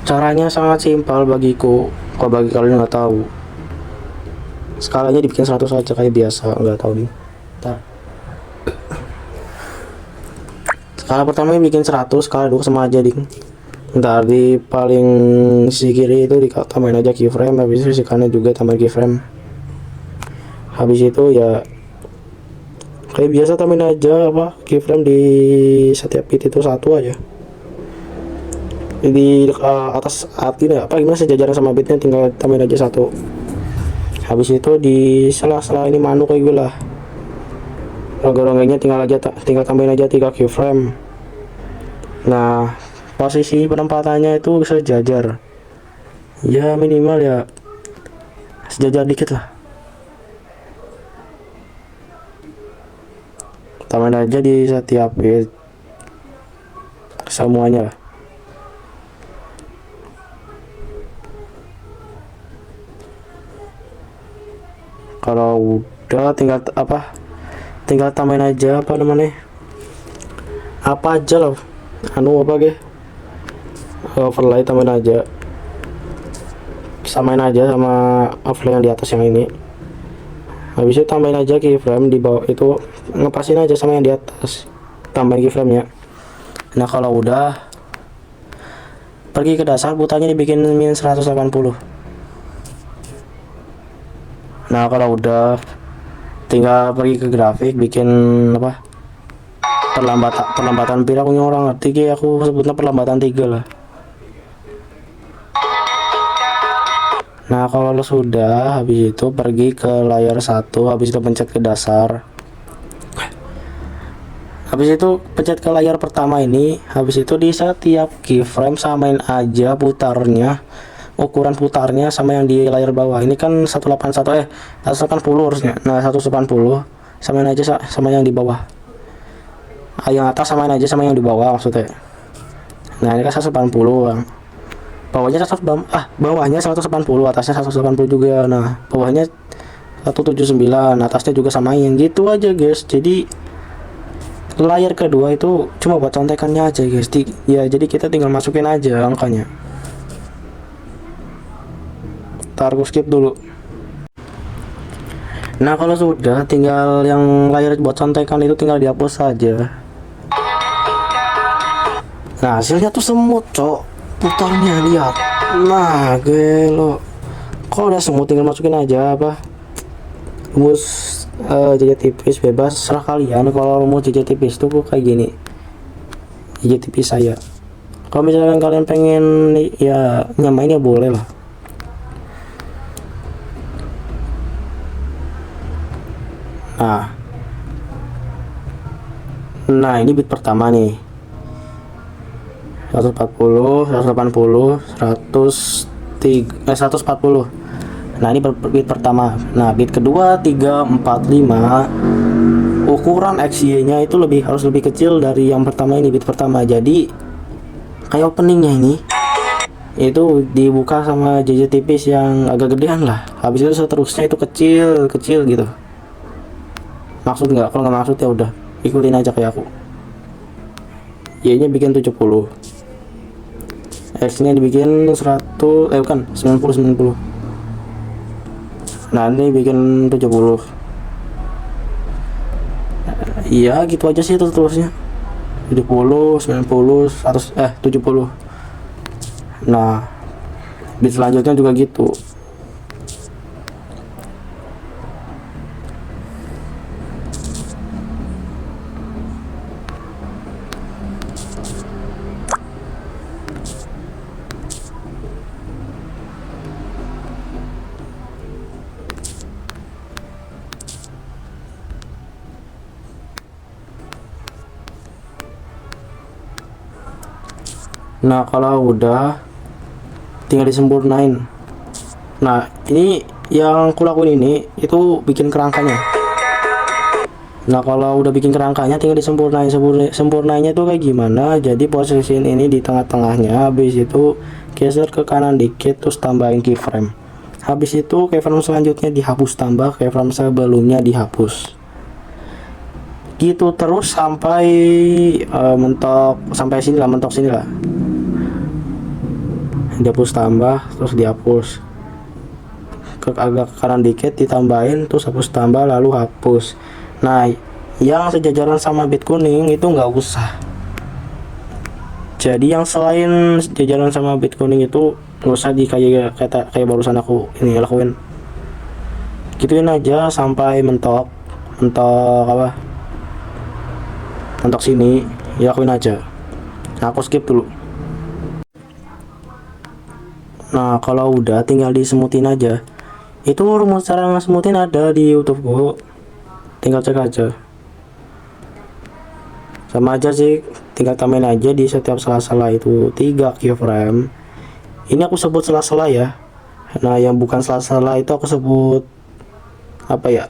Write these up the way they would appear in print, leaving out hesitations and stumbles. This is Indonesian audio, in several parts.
Caranya sangat simpel bagiku. Kalau bagi kalian nggak tahu, skalanya dibikin 100 aja kayak biasa, nggak tahu nih. Ntar. Skala pertama bikin 100, skala 2 sama aja ding. Ntar di paling sisi kiri itu tambahin aja keyframe, habis itu sisi kanan juga tambahin keyframe. Habis itu ya kayak biasa tambahin aja apa keyframe di setiap bit itu satu aja. Di atas artinya apa gimana sejajaran sama bitnya tinggal tambahin aja satu. Habis itu di sela-sela ini manu kayak gue lah. Rongga-rongganya tinggal tambahin aja 3 keyframe. Nah, posisi penempatannya itu sejajar. Ya minimal ya sejajar dikit lah. Tambahin aja di setiap bit semuanya lah. Kalau udah tinggal tambahin aja apa namanya, apa aja loh overlay, tambahin aja, samain aja sama overlay yang di atas yang ini. Habis itu tambahin aja keyframe di bawah itu, ngepasin aja sama yang di atas, tambahin keyframe nya. Nah kalau udah pergi ke dasar, putarnya dibikin min 180. Nah kalau udah tinggal pergi ke grafik, bikin apa perlambatan pira, punya orang ngerti, aku sebutnya perlambatan 3 lah. Nah kalau lo sudah, habis itu pergi ke layar 1, habis itu pencet ke dasar, habis itu pencet ke layar pertama ini, habis itu di setiap keyframe samain aja putarnya, ukuran putarnya sama yang di layar bawah. Ini kan 180 harusnya. Nah 180 samain aja sama yang di bawah. Yang atas samain aja sama yang di bawah maksudnya. Nah ini kan 180, bawahnya 180, atasnya 180 juga. Nah bawahnya 179, atasnya juga samain gitu aja guys. Jadi layar kedua itu cuma buat contekannya aja guys. Ya jadi kita tinggal masukin aja angkanya. Ntar aku skip dulu. Nah kalau sudah, tinggal yang layar buat contekan itu tinggal dihapus saja. Nah hasilnya tuh semut cok, putarnya lihat. Nah gelo, kalau udah semut tinggal masukin aja apa rumus jejak tipis, bebas serah kalian. Kalau rumus jejak tipis tuh kayak gini, jejak tipis saya. Kalau misalkan kalian pengen ya nyamain ya boleh lah. Nah ini bit pertama nih, 140, 180, 140. Nah ini bit pertama. Nah bit kedua 3, 4, 5, ukuran XY nya itu harus lebih kecil dari yang pertama ini, bit pertama. Jadi kayak openingnya ini itu dibuka sama jejak tipis yang agak gedean lah. Habis itu seterusnya itu kecil gitu. Maksud nggak? Kalau nggak maksud ya udah ikutin aja kayak aku. Y nya bikin 70, X nya dibikin 100, bukan 90. Nah ini bikin 70. Iya gitu aja sih terusnya, 70, 90, 100, 70. Nah bit selanjutnya juga gitu. Nah kalau udah tinggal disempurnain. Nah ini yang kulakuin ini itu bikin kerangkanya. Nah kalau udah bikin kerangkanya tinggal disempurnain. Sempurnanya tuh kayak gimana? Jadi posisiin ini di tengah-tengahnya, habis itu geser ke kanan dikit, terus tambahin keyframe. Habis itu keyframe selanjutnya dihapus, tambah keyframe sebelumnya dihapus. Gitu terus sampai mentok sini lah. dihapus tambah terus dihapus, agak ke kanan dikit ditambahin terus hapus tambah lalu hapus. Nah yang sejajaran sama bit kuning itu nggak usah. Jadi yang selain sejajaran sama bit kuning itu nggak usah di kayak barusan aku ini lakuin. Gituin aja sampai mentok apa, mentok sini ya, lakuin aja. Nah, aku skip dulu. Nah kalau udah tinggal disemutin aja. Itu rumus cara ngesemutin ada di YouTube gua, tinggal cek aja. Sama aja sih, tinggal tambahin aja di setiap sela-sela itu 3 keyframe. Ini aku sebut sela-sela ya. Nah yang bukan sela-sela itu aku sebut apa ya,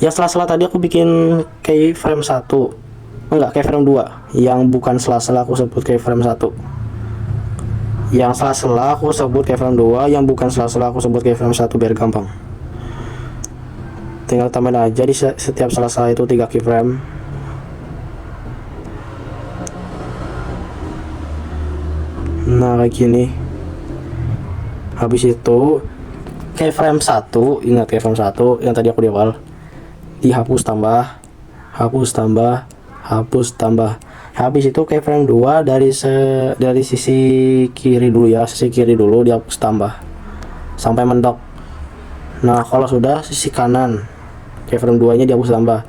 ya sela-sela tadi aku bikin keyframe 1, enggak, keyframe 2. Yang bukan sela-sela aku sebut keyframe 1, yang sela-sela aku sebut keyframe 2, yang bukan sela-sela aku sebut keyframe 1 biar gampang. Tinggal tambahin aja di setiap sela-sela itu 3 keyframe. Nah kayak gini. Habis itu keyframe 1, ingat keyframe 1 yang tadi aku di awal, dihapus tambah, hapus tambah, hapus tambah. Habis itu keyframe 2 dari sisi kiri dulu ya, sisi kiri dulu dihapus tambah sampai mentok. Nah kalau sudah sisi kanan keyframe 2 nya dihapus tambah,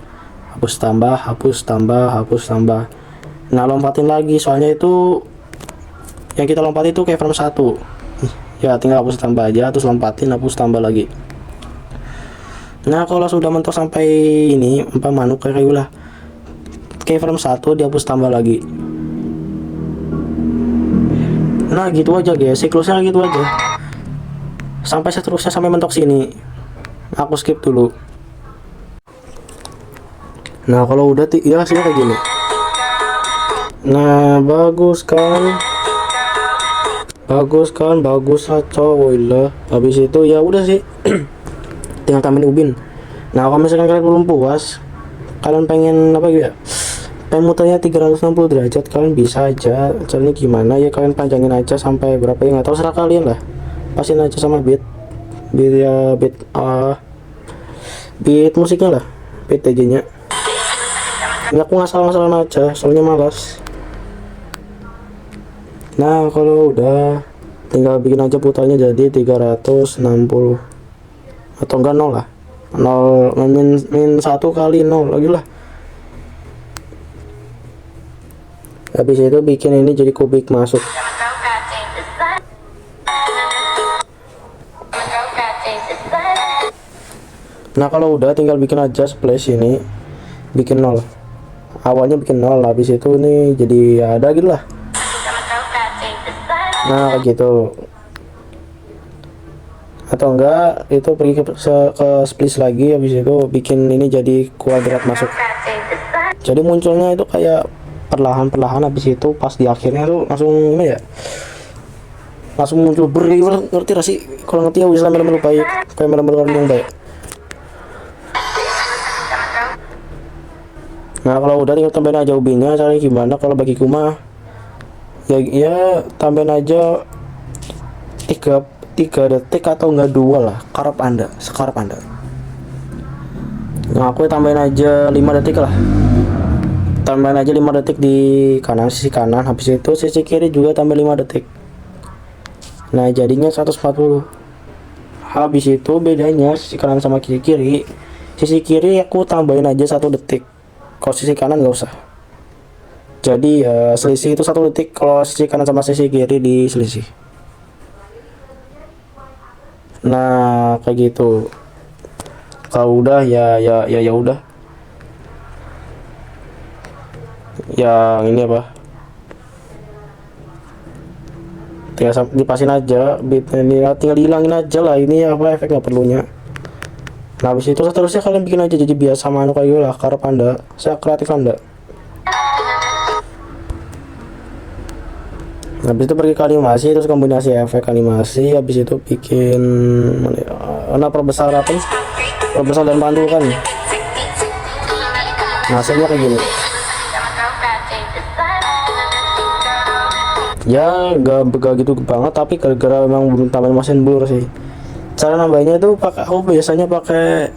hapus tambah, hapus tambah, hapus tambah. Nah lompatin lagi, soalnya itu yang kita lompat itu keyframe 1 ya, tinggal hapus tambah aja terus lompatin, hapus tambah lagi. Nah kalau sudah mentok sampai ini manuk kayak lah, keyframe 1 dihapus tambah lagi. Nah gitu aja guys, siklusnya gitu aja sampai seterusnya sampai mentok sini. Aku skip dulu. Nah kalau udah ya hasilnya kayak gini. Nah bagus kan, bagus lah cowok lah. Habis itu ya udah sih tinggal tambahin ubin. Nah kalau misalkan kalian belum puas, kalian pengen apa ya, pengen muternya 360 derajat, kalian bisa aja. Caranya gimana ya, kalian panjangin aja sampai berapa ya, nggak tahu, serah kalian lah. Pasin aja sama beat ya, beat musiknya lah, beat DJ nya. Ini aku ngasal-ngasalan aja soalnya malas. Nah kalau udah tinggal bikin aja putarnya jadi 360 atau enggak 0 lah, 0 min 1 kali 0 lagi lah. Habis itu bikin ini jadi kubik masuk. Nah kalau udah tinggal bikin aja splash ini, bikin 0, awalnya bikin 0, habis itu ini jadi ya ada gitu lah. Nah gitu, atau enggak itu pergi ke splice lagi, habis itu bikin ini jadi kuadrat masuk. Jadi munculnya itu kayak perlahan-perlahan, habis itu pas di akhirnya tuh langsung ini ya, langsung muncul beri. Ngerti gak sih? Kalau ngerti ya bisa melu-melu baik, kayak melu-melu yang baik. Nah kalau udah tinggal tambahin aja ubinnya. Caranya gimana kalau bagi kumah ya tambahin aja 3 detik atau enggak 2 lah, sekarap anda. Nah aku tambahin aja 5 detik lah, tambahin aja 5 detik di kanan, sisi kanan. Habis itu sisi kiri juga tambah 5 detik. Nah jadinya 140. Habis itu bedanya sisi kanan sama kiri, sisi kiri aku tambahin aja 1 detik, kalau sisi kanan nggak usah. Jadi selisih itu 1 detik kalau sisi kanan sama sisi kiri di selisih. Nah kayak gitu. Kalau udah ya udah. Yang ini apa, tinggal dipasin aja beatnya ini, tinggal dihilangin aja lah ini apa, efek nggak perlunya. Nah habis itu seterusnya kalian bikin aja jadi biasa manu kayak lah, karep anda, saya kreatif anda. Habis itu pergi ke animasi, terus kombinasi efek animasi. Habis itu bikin perbesar apa nih, perbesar dan pantul kan. Nah hasilnya kayak gini. Ya gak gitu banget, tapi gara-gara memang belum tambahin motion blur sih. Cara nambahinnya itu pakai, aku biasanya pakai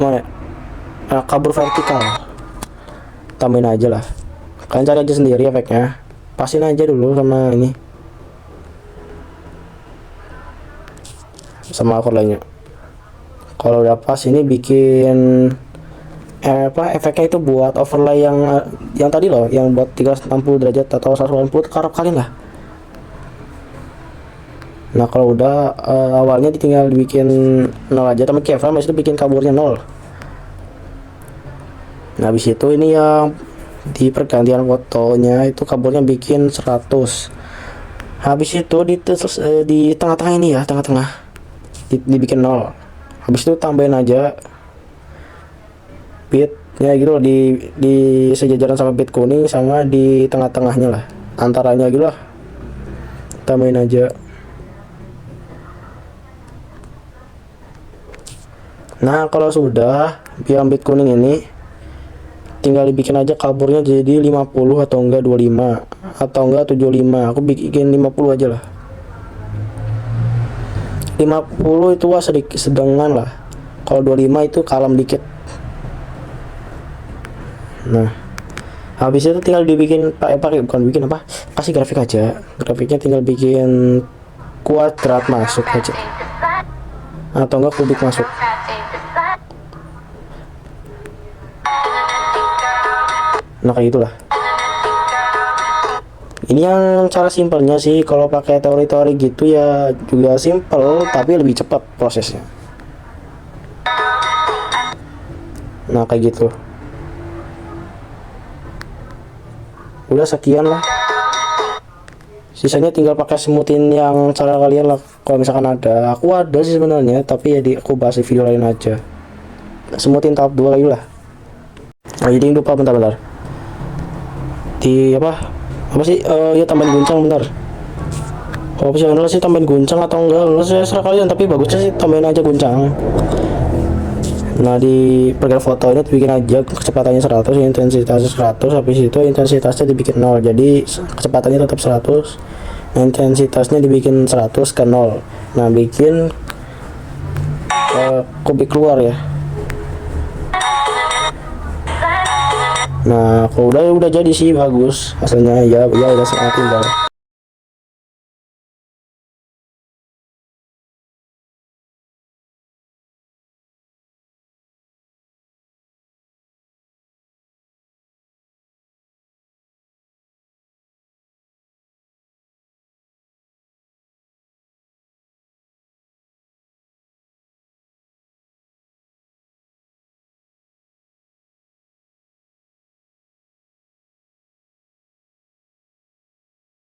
mana ya? Kabur vertikal. Tambahin aja lah, kalian cari aja sendiri efeknya, pasin aja dulu sama ini, sama akor lainnya. Kalau udah pas ini bikin efeknya itu buat overlay yang tadi loh, yang buat 360 derajat atau 180 karep kalian lah. Nah kalau udah awalnya tinggal dibikin 0 aja, tapi keyframe itu bikin kaburnya 0. Nah habis itu ini yang di pergantian fotonya itu kaburnya bikin 100. Habis itu di tengah-tengah ini ya, tengah-tengah dibikin 0. Habis itu tambahin aja bit ya gitu loh, di sejajaran sama bit kuning, sama di tengah-tengahnya lah, antaranya gitu lah, tambahin aja. Nah kalau sudah yang bit kuning ini tinggal dibikin aja kaburnya jadi 50 atau enggak 25 atau enggak 75. Aku bikin 50 aja lah. 50 itu wah sedikit sedengan lah. Kalau 25 itu kalem dikit. Nah, habis itu tinggal dibikin pakai bukan bikin apa? Kasih grafik aja. Grafiknya tinggal bikin kuadrat masuk aja. Atau enggak kubik masuk. Nah kayak gitulah. Ini yang cara simpelnya sih. Kalau pakai teori-teori gitu ya juga simpel, tapi lebih cepat prosesnya. Nah kayak gitu. Udah sekian lah. Sisanya tinggal pakai semutin yang cara kalian lah. Kalau misalkan ada, aku ada sih sebenarnya, tapi ya aku bahas di video lain aja. Semutin tahap 2 lagi lah. Nah jadi lupa, bentar-bentar. Di apa sih ya tambahin guncang bentar. Kalau opsional sih tambahin guncang atau enggak saya serah kalian, tapi bagusnya sih tambahin aja guncang. Nah di pergerakan foto ini dibikin aja kecepatannya 100, intensitasnya 100, habis itu intensitasnya dibikin 0, jadi kecepatannya tetap 100, intensitasnya dibikin 100 ke 0. Nah bikin kubik keluar ya. Nah kalau udah jadi sih bagus hasilnya, ya udah sangat tinggal.